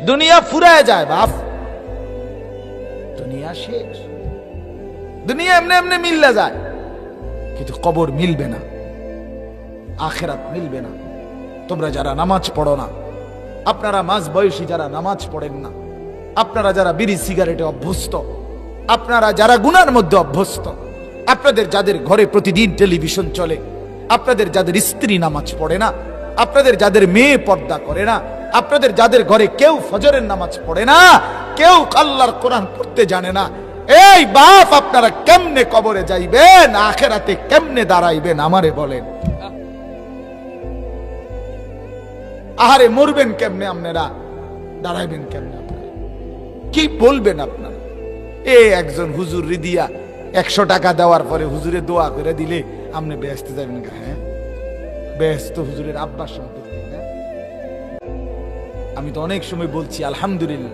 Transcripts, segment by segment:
দুনিয়া ফুরায় যায় বাপ, দুনিয়া শেষ। দুনিয়া এমনি এমনি মিললে যায়, কিন্তু কবর মিলবে না, আখেরাত মিলবে না। তোমরা যারা নামাজ পড়ো না, আপনারা মাঝ বয়সী যারা নামাজ পড়েন না, আপনারা যারা বিড়ি সিগারেটে অভ্যস্ত, আপনারা যারা গুনার মধ্যে অভ্যস্ত, আপনাদের যাদের ঘরে প্রতিদিন টেলিভিশন চলে, আপনাদের যাদের স্ত্রী নামাজ পড়ে না, আপনাদের যাদের মেয়ে পর্দা করে না, আপনাদের যাদের ঘরে কেউ ফজরের নামাজ পড়ে না, কেউ আল্লাহর কোরআন পড়তে জানে না, এই বাপ আপনারা কেমনে কবরে যাইবেন, আখেরাতে কেমনে দাঁড়াইবেন আমারে বলেন। আহারে মরবেন কেমনে আপনারা, দাঁড়াইবেন কেমনে আপনারা, কি বলবেন আপনারা? একজন হুজুর রিদিয়া 100 টাকা দেওয়ার পরে হুজুরে দোয়া করে দিলে আপনি বেহেশতে যাবেন? হ্যাঁ, বেহেশত হুজুরের আব্বার সম্পত্তি। আমি তো অনেক সময় বলছি আলহামদুলিল্লাহ,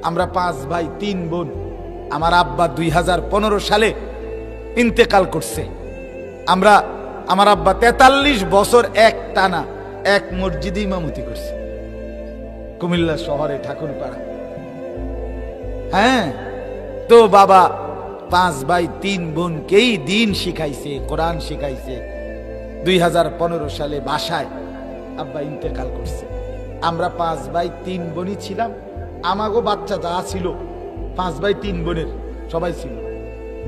আমরা 5 ভাই 3 বোন। আমার আব্বা 2015 সালে ইন্তেকাল করছে। আমার আব্বা 43 বছর এক টানা এক মসজিদে ইমামতি করছে, কুমিল্লা শহরে ঠাকুরপাড়া। হ্যাঁ, তো বাবা 5 ভাই 3 বোনকেই দিন শিখাইছে, কোরআন শিখাইছে। 2015 সালে বাসায় আব্বা ইন্তেকাল করছে। আমরা 5 ভাই 3 বোনই ছিলাম। আমাগো বাচ্চা যা ছিল 5 ভাই 3 বোনের সবাই ছিল,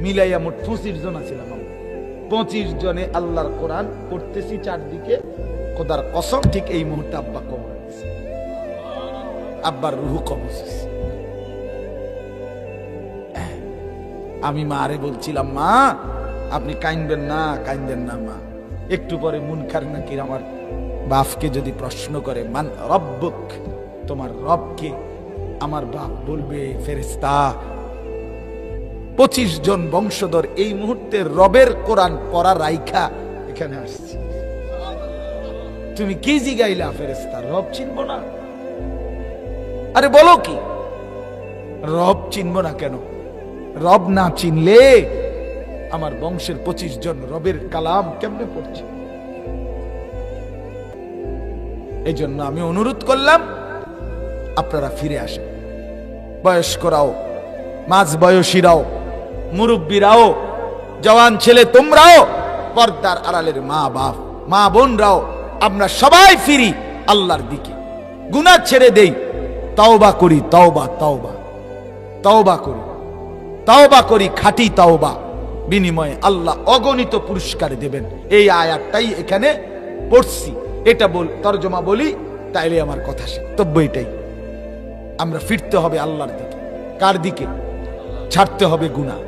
মিলাইয়া মোট 25 জন ছিলাম। 25 জনে আল্লাহর কোরআন পড়তেছি চারদিকে। খোদার কসম, ঠিক এই মুহূর্তে আব্বা কবর হয়েছে, আব্বার রুহু কবজ হয়েছে। আমি মারে বলছিলাম, মা আপনি কাইনবেন না, কাইনবেন না মা। একটু পরে মুনকার নাকির আমার বাপকে যদি প্রশ্ন করে, মান রব্বুক, তোমার রবকে? আমার বাপ বলবে ফেরেশতা। 25 জন বংশধর এই মুহূর্তে রবের কোরআন পড়া রাইখা এখানে আসছে। তুমি কি জিগাইলা ফেরেশতা? রব চিনবো না? আরে বলো কি, রব চিনবো না কেন? রব না চিনলে আমার বংশের 25 জন রবের কালাম কেমনে পড়ছে? এই জন্য আমি অনুরোধ করলাম, আপনারা ফিরে আসেন। বয়স্করাও, মাঝ বয়সীরাও, মুরব্বীরাও, জওয়ান ছেলে তোমরাও, পর্দার আড়ালের মা বাপ, মা বোনরাও, আমরা সবাই ফিরি আল্লাহর দিকে। গুনাহ ছেড়ে দেই, তওবা করি, তওবা তওবা তওবা করি, তওবা করি, খাঁটি তওবা। বিনিময়ে আল্লাহ অগণিত পুরস্কার দেবেন। এই আয়াতটাই এখানে পড়ছি, এটা তরজমা বলি, তাইলে আমার কথা বক্তব্য এটাই। আমরা ফিরতে হবে আল্লাহর দিকে। কার দিকে? ছাড়তে হবে গুনাহ।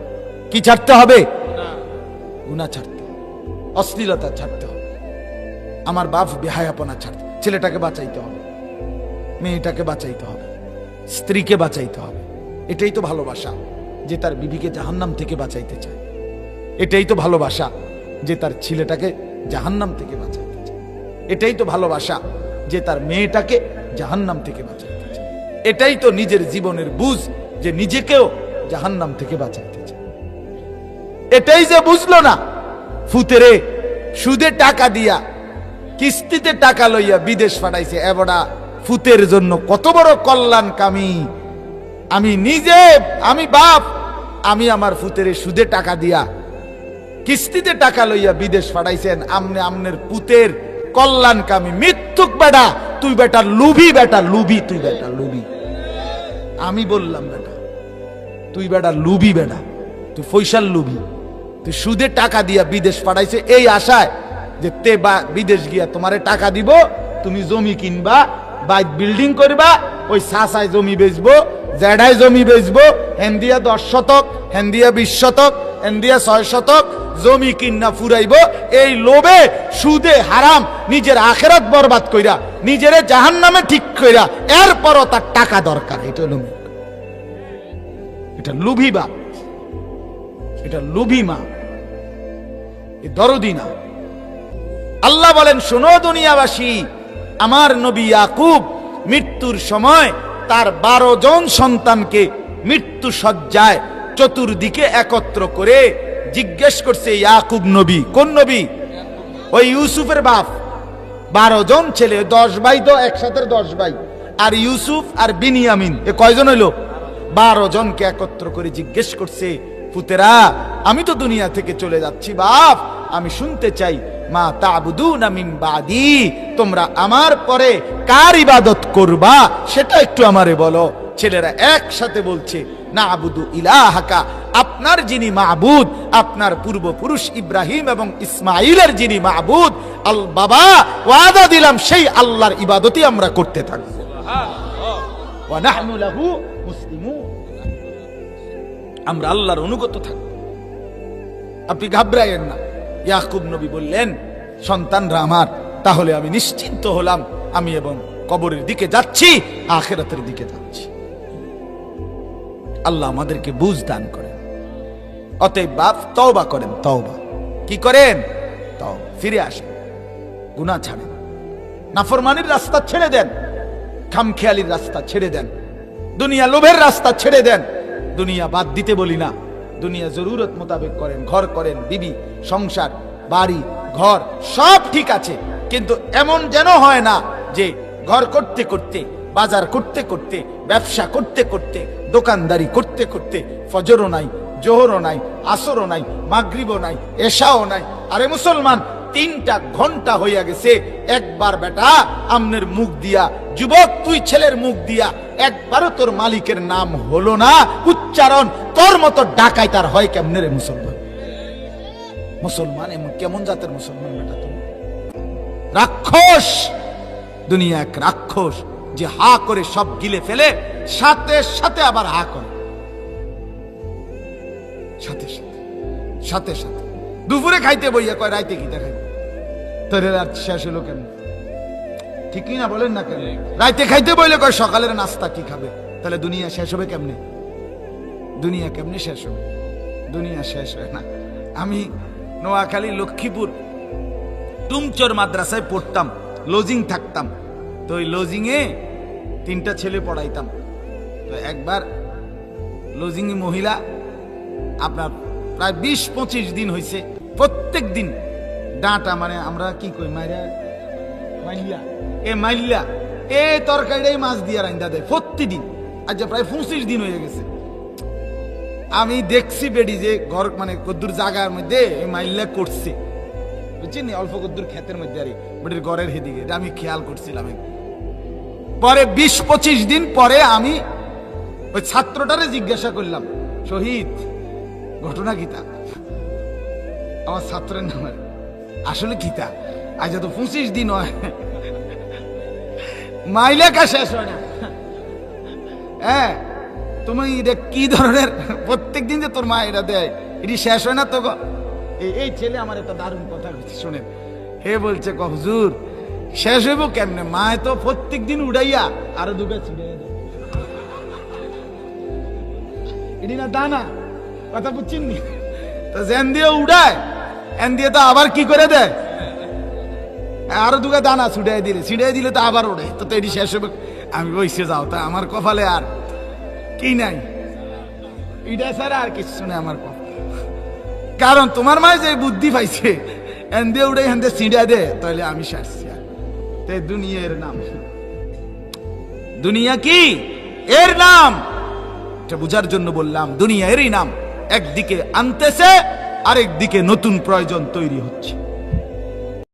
কি ছাড়তে হবে? গুনাহ ছাড়তে হবে, অশ্লীলতা ছাড়তে হবে, আমার বাপ বেহায়াপনা ছাড়তে, ছেলেটাকে বাঁচাইতে হবে, মেয়েটাকে বাঁচাইতে হবে, স্ত্রীকে বাঁচাইতে হবে। এটাই তো ভালোবাসা, যে তার বিবিকে জাহান্নাম থেকে বাঁচাইতে চায়। এটাই তো ভালোবাসা, যে তার ছেলেটাকে জাহান্নাম থেকে বাঁচাইতে চায়। এটাই তো ভালোবাসা, যে তার মেয়েটাকে জাহান্নাম থেকে বাঁচাইতে চায়। এটাই তো নিজের জীবনের বুঝ, যে নিজেকেও জাহান্নাম থেকে বাঁচাইতে চায়। এটাই যে বুঝলো না, ফুতেরে সুদে টাকা দিয়া, কিস্তিতে টাকা লইয়া বিদেশ পাঠাইছে। এবড়া ফুতের জন্য কত বড় কল্যাণকামী। আমি নিজে, আমি বাপ, আমি আমার ফুতেরে সুদে টাকা দিয়া, কিস্তিতে টাকা লইয়া বিদেশ পাঠাইছেন। আমনের পুতের কল্যাণকামী। মিথ্যুক বেটা তুই, বেটা লুভি, বেটা লুভি, তুই বেটা লুভি। আমি বললাম বেটা তুই বেটা লুভি, বেটা তুই ফৈসাল লুভি। তুই সুদে টাকা দিয়া বিদেশ পাঠাইছে এই আশায় যে তে বা বিদেশ গিয়া তোমারে টাকা দিব, তুমি জমি কিনবা, বাইক বিল্ডিং করবা, ওই সাসায় জমি বেচবো, জেডায় জমি বেচবো, হেন্দিয়া 10 শতক, হেন্দিয়া 20 শতক, হেন্দিয়া 6 শতক জমি কিন্না ফুরাইবো। এই লোভে সুদে হারাম নিজের আখেরাত বরবাদ কইরা, নিজেরে জাহান্নামে ঠিক কইরা, এরপরও তার টাকা দরকার। এটা লুবি, এটা লুভি বাপ, এটা লুভি মা, এ দরদি না। আল্লাহ বলেন, শোনো দুনিয়াবাসী, আমার নবী ইয়াকুব মৃত্যুর সময় তার 12 জন সন্তানকে মৃত্যু শয্যায় চতুর্দিকে একত্র করে জিজ্ঞেস করছে, ইয়াকুব নবী কোন নবী? ওই ইউসুফের বাপ। 12 জন ছেলে, 10 ভাই তো একসাথে 10 ভাই। আর ইউসুফ আর বিনিয়ামিন, এ কয়জন হইল? 12 জনকে একত্র করে জিজ্ঞেস করছে, পুতেরা আমি তো দুনিয়া থেকে চলে যাচ্ছি, বাপ আমি শুনতে চাই মা তা'বুদুনা মিন বাদি, তোমরা আমার পরে কার ইবাদত করবা সেটা একটু আমারে বলো। ছেলেরা একসাথে বলছে, না'বুদু ইলাহাকা, আপনার যিনি মাবুদ, আপনার পূর্বপুরুষ ইব্রাহিম এবং ইসমাইলের যিনি মাবুদ, আল বাবা ওয়াদা দিলাম সেই আল্লাহর ইবাদতই আমরা করতে থাকব। ওয়া নাহনু লাহু মুসলিমুন, আমরা আল্লাহর অনুগত থাকব। আপনি ঘাবড়ায়েন না। ইয়াকুব নবী বললেন, সন্তানরা আমার, তাহলে আমি নিশ্চিন্ত হলাম, আমি এবং কবরের দিকে যাচ্ছি, আখিরাতের দিকে যাচ্ছি। আল্লাহ আমাদেরকে বুঝ দান করেন। অতএব বাপ তওবা করেন, তওবা কি করেন? তওবা, ফিরে আসেন, গুনাহ ছাড়েন, নাফরমানির রাস্তা ছেড়ে দেন, খামখেয়ালির রাস্তা ছেড়ে দেন, দুনিয়া লোভের রাস্তা ছেড়ে দেন। দুনিয়া বাদ দিতে বলি না, দুনিয়া জরুরত মোতাবেক করেন, ঘর করেন, বিবি, সংসার, বাড়ি, ঘর সব ঠিক আছে, কিন্তু এমন যেন হয় না যে ঘর করতে করতে, বাজার করতে করতে, ব্যবসা করতে করতে, দোকানদারি করতে করতে ফজরও নাই, জোহরও নাই, আসরও নাই, মাগরিবও নাই, এশাও নাই। আরে মুসলমান, 3টা ঘন্টা হইয়া গেছে, একবার বেটা আমনের মুখ দিয়া, যুবক তুই ছেলের মুখ দিয়া একবারও তোর মালিকের নাম হলো না উচ্চারণ, তোর মতো ডাকাই তার হয় কেমনে রে মুসলমান? মুসলমান এমন কেমন জাতের মুসলমান বেটা তুমি? রাক্ষস, দুনিয়া এক রাক্ষস যে হা করে সব গিলে ফেলে, সাথে সাথে আবার হা করে, সাথে সাথে সাথে সাথে দুপুরে খাইতে বইয়া কয় রাইতে কি দেখাই, তোর রাত শেষ হলো কেন? ঠিকই না বলেন না কেন? রাইতে খাইতে বইলে কয় সকালের নাস্তা কি খাবে? তাহলে দুনিয়া শেষ হবে কেমনে? দুনিয়া কেমনে শেষ হবে? দুনিয়া শেষ হয় না। আমি নোয়াখালী লক্ষ্মীপুর টুমচর মাদ্রাসায় পড়তাম, লজিং থাকতাম, তো ওই লজিং এ 3টা ছেলে পড়াইতাম। তো একবার লজিং মহিলা, আপনার প্রায় 20-25 দিন হয়েছে, প্রত্যেক দিন ডাঁটা, মানে আমরা কি কই মাইরা, মাইল্লা, এ মাইল্লা এ তরকারিটাই মাছ দিয়ে রান্দা দেয় প্রতিদিন। আজ প্রায় 25 দিন হয়ে গেছে। আমি দেখছি বেডি যে ঘর, মানে কদ্দুর জায়গার মধ্যে মাইল্লা করছে, বুঝছেন, অল্প কদ্দুর ক্ষেতের মধ্যে, আর বেডির ঘরের হেদিকে আমি খেয়াল করছিলাম। পরে 20-25 দিন পরে আমি ওই ছাত্রটারে জিজ্ঞাসা করলাম, শহীদ ঘটনা গীতা, আমার ছাত্রের নাম আসলে গীতা, আজ তো 25 দিন হয়, মাইলেকা শেষ হয় না। হ্যাঁ, তুমি এটা কি ধরনের প্রত্যেক দিন যে তোর মা এটা দেয়, এটি শেষ হয় না তো? এই ছেলে আমার একটা দারুণ কথা শোনেন, হে বলছে হুজুর শেষ হইব কেমনে, মায় তো প্রত্যেক দিন উড়াইয়া আরো 2টা ছিড়াইয়া দেয়, এটি না দানা, কথা বুঝছেন নি? তো জেন দিয়ে উড়ায়, এন দিয়ে তো আবার কি করে দেয়, আরো 2টা দানা ছিড়াই দিলে তো আবার ওড়ে, তো এটি শেষ হবে। আমি বইসে যাও, তা আমার কপালে আর কি নাই, এটা ছাড়া আর কিছু নেই আমার কপালে। কারণ তোমার মায় যে বুদ্ধি পাইছে, এন দিয়ে উড়ে এন দিয়ে ছিড়া দে, তাহলে আমি সারছি। দুনিয়ার নাম, দুনিয়া কি এর নাম, এটা বুঝার জন্য বললাম। দুনিয়া এরই নাম, একদিকে আনতেছে, আরেক দিকে নতুন প্রয়োজন তৈরি হচ্ছে।